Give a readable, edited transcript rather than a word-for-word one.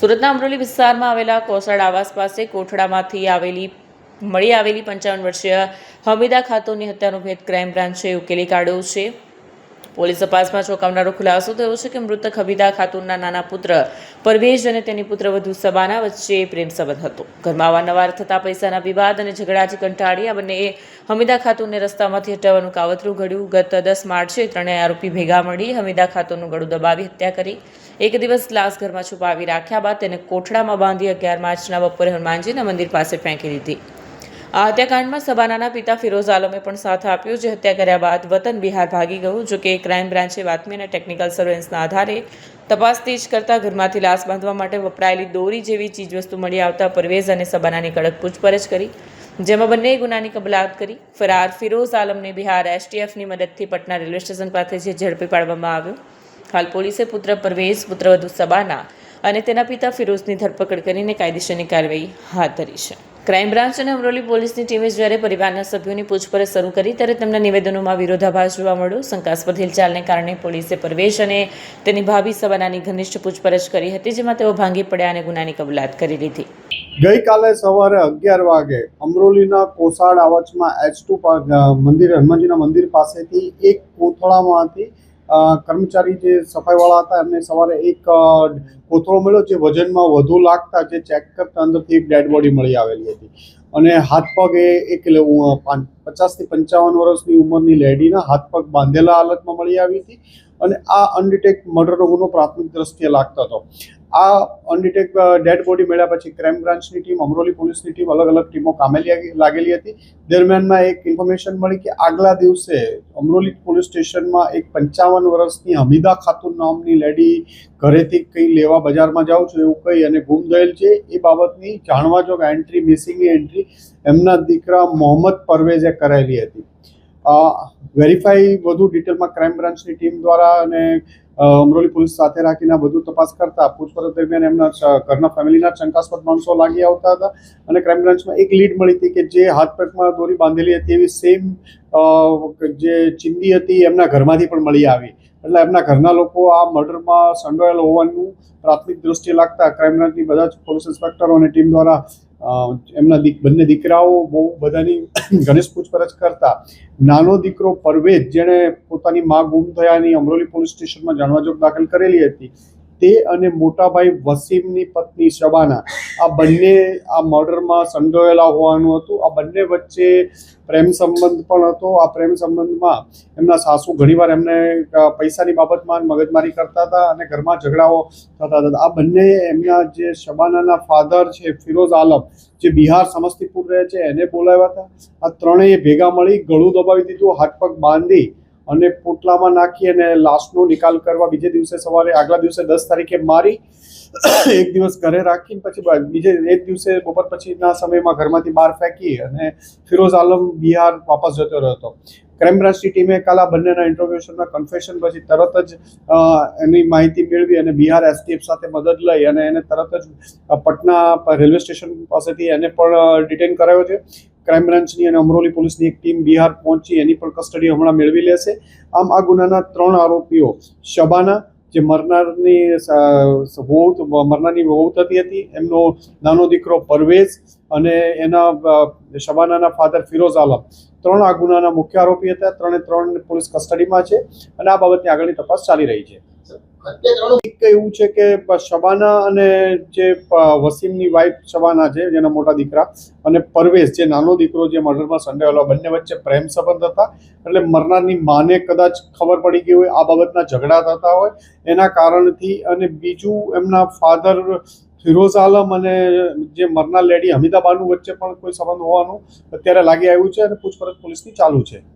સુરતના અમરોલી વિસ્તારમાં આવેલા કોસાડ આવાસ પાસે કોઠડામાંથી મળી આવેલી 55 વર્ષીય હમીદા ખાતુનની હત્યાનો ભેદ ક્રાઇમ બ્રાન્ચે ઉકેલી કાઢ્યો છે. પોલીસ તપાસમાં ચોંકાવનારો ખુલાસો થયો છે કે મૃતક હમીદા ખાતુનના નાના પુત્ર પરવેઝ અને તેની પુત્રવધુ સબાના વચ્ચે પ્રેમ સંબંધ હતો. ઘરમાં અવારનવાર થતા પૈસાના વિવાદ અને ઝઘડાથી કંટાળી આ બંનેએ હમીદા ખાતુનને રસ્તામાંથી હટાવવાનું કાવતરું ઘડ્યું. ગત 10 માર્ચે ત્રણેય આરોપી ભેગા મળી હમીદા ખાતુનનું ગળું દબાવી હત્યા કરી. એક દિવસ લાશ ઘરમાં છુપાવી રાખ્યા બાદ તેને કોઠડામાં બાંધી 11 માર્ચના બપોરે હનુમાનજીના મંદિર પાસે ફેંકી દીધી. આ હત્યાકાંડમાં સબાનાના પિતા ફિરોઝ આલમે પણ સાથ આપ્યો, જે હત્યા કર્યા બાદ વતન બિહાર ભાગી ગયું. જોકે ક્રાઇમ બ્રાન્ચે બાતમી અને ટેકનિકલ સર્વેલન્સના આધારે તપાસ તેજ કરતા ઘરમાંથી લાશ બાંધવા માટે વપરાયેલી દોરી જેવી ચીજવસ્તુ મળી આવતા પરવેઝ અને સબાનાની કડક પૂછપરછ કરી, જેમાં બંનેએ ગુનાની કબૂલાત કરી. ફરાર ફિરોઝ આલમને બિહાર એસટીએફની મદદથી પટના રેલવે સ્ટેશન પાસેથી ઝડપી પાડવામાં આવ્યો. હાલ પોલીસે પુત્ર પરવેઝ, પુત્રવધુ સબાના અને તેના પિતા ફિરોઝની ધરપકડ કરીને કાયદેસરની કાર્યવાહી હાથ ધરી છે. ક્રાઇમ બ્રાન્ચ અને અમરોલી પોલીસની ટીમે જ્યારે પરિવારના સભ્યોની પૂછપરછ શરૂ કરી ત્યારે તેમના નિવેદનોમાં વિરોધાભાસ જોવા મળ્યો. શંકાસ્પદ હિલચાલને કારણે પોલીસે પરવેશ અને તેની ભાભી સબાનાની ઘનિષ્ઠ પૂછપરછ કરી હતી, જેમાં તેઓ ભાંગી પડ્યા અને ગુનાની કબૂલાત કરી લીધી. ગઈકાલે સવારે 11 વાગે અમરોલીના કોસાડ આવાસમાં H2 મંદિર હનુમાનજીના મંદિર પાસેથી એક કોથળામાંથી કર્મચારી જે સફાઈવાળા હતા એમને સવારે એક કોથળો મળ્યો, જે વજનમાં વધુ લાગતા જે ચેક કરતા અંદરથી એક ડેડ બોડી મળી આવેલી હતી. અને હાથ પગ એક 50 થી 55 વર્ષની ઉંમરની લેડીના હાથ પગ બાંધેલા હાલતમાં મળી આવી હતી. અને આ અનડિટેક મર્ડરનો ગુનો પ્રાથમિક દ્રષ્ટિએ લાગતો હતો. આ અનડિટેક ડેડ બોડી મળ્યા પછી ક્રાઇમ બ્રાન્ચની ટીમ, અમરોલી પોલીસની ટીમ, અલગ અલગ ટીમો કામે લાગેલી હતી. દરમિયાનમાં એક ઇન્ફોર્મેશન મળી કે આગલા દિવસે અમરોલી પોલીસ સ્ટેશનમાં એક 55 વર્ષની હમીદા ખાતુન નામની લેડી ઘરેથી કંઈ લેવા બજારમાં જાઉં છું એવું કહી અને ગુમ થયેલ છે. એ બાબતની જાણવા જોગ એન્ટ્રી, મિસિંગની એન્ટ્રી એમના દીકરા મોહમ્મદ પરવેઝે કરાયેલી હતી. વેરીફાઈ વધુ ડિટેલમાં ક્રાઇમ બ્રાન્ચની ટીમ દ્વારા અને અમરોલી પોલીસ સાથે રાખીને વધુ તપાસ કરતા પૂછપરછ દરમિયાન એમના ઘરના ફેમિલીના શંકાસ્પદ માણસો લાગી આવતા હતા. અને ક્રાઇમ બ્રાન્ચમાં એક લીડ મળી હતી કે જે હાથ પગમાં દોરી બાંધેલી હતી એવી સેમ જે ચિંદી હતી એમના ઘરમાંથી પણ મળી આવી. એટલે એમના ઘરના લોકો આ મર્ડરમાં સંડોવાયેલા હોવાનું પ્રાથમિક દ્રષ્ટિએ લાગતા ક્રાઇમ બ્રાન્ચની બધા જ પોલીસ ઇન્સ્પેક્ટરો અને ટીમ દ્વારા એમના બંને દીકરાઓ બહુ બધાની ઘનિષ્ઠ પૂછપરછ કરતા નાનો દીકરો પરવેઝ, જેણે પોતાની મા ગુમ થયાની અમરોલી પોલીસ સ્ટેશનમાં જાણવાજોગ દાખલ કરેલી હતી, તે અને મોટાભાઈ વસીમની પત્ની શબાના, આ બંને આ મર્ડરમાં સંડોવાયેલા હોવાનું હતું. આ બંને વચ્ચે પ્રેમ સંબંધ પણ હતો. આ પ્રેમ સંબંધમાં એમના સાસુ ઘણીવાર એમને પૈસાની બાબતમાં મગજમારી કરતા હતા અને ઘરમાં ઝઘડાઓ થતા હતા. આ બંને એમના જે શબાનાના ફાધર છે ફિરોઝ આલમ, જે બિહાર સમસ્તીપુર રહે છે, એને બોલાવ્યા હતા. આ ત્રણેય ભેગા મળી ગળું દબાવી દીધું, હાથ પગ બાંધી અને પોટલામાં નાખી અને લાશનો નિકાલ કરવા બીજે દિવસે સવારે, આગલા દિવસે 10 તારીખે મારી એક દિવસ ઘરે રાખીને પછી બીજે એક દિવસે બપોર પછીના સમયમાં ઘરમાંથી બહાર ફેંકી અને ફિરોઝ આલમ બિહાર વાપસ જતો રહ્યો હતો. ક્રાઇમ બ્રાન્ચની ટીમે કાલે આ બંનેના ઇન્ટ્રોગ્યુશનના કન્ફેશન પછી તરત જ એની માહિતી મેળવી અને બિહાર એસટીએફ સાથે મદદ લઈ અને એને તરત જ પટના રેલવે સ્ટેશન પાસેથી એને પણ ડિટેન કરાયો છે. ક્રાઇમ બ્રાન્ચની અને અમરોલી પોલીસની એક ટીમ બિહાર પહોંચી એની પણ કસ્ટડી હમણાં મેળવી લેશે. આમ આ ગુનાના 3 આરોપીઓ, શબાના જે મરનારની વહુ થતી હતી, એમનો નાનો દીકરો પરવેઝ અને એના શબાનાના ફાધર ફિરોઝ આલમ, 3 આ ગુનાના મુખ્ય આરોપી હતા. 3 પોલીસ કસ્ટડીમાં છે અને આ બાબતની આગળની તપાસ ચાલી રહી છે. એવું છે કે શબાના અને જે વસીમની વાઇફ શબાના છે, જેના મોટા દીકરા, અને પરવેઝ જે નાનો દીકરો જે મર્ડરમાં સંડોવાયેલો, બંને વચ્ચે પ્રેમ સંબંધ હતા. એટલે મરનારની માને કદાચ ખબર પડી ગઈ હોય, આ બાબતના ઝઘડા થતા હોય એના કારણથી. અને બીજું એમના ફાધર ફિરોઝ આલમ અને જે મરનાર લેડી હમીદા બાનુ વચ્ચે પણ કોઈ સંબંધ હોવાનું અત્યારે લાગી આવ્યું છે અને પૂછપરછ પોલીસની ચાલુ છે.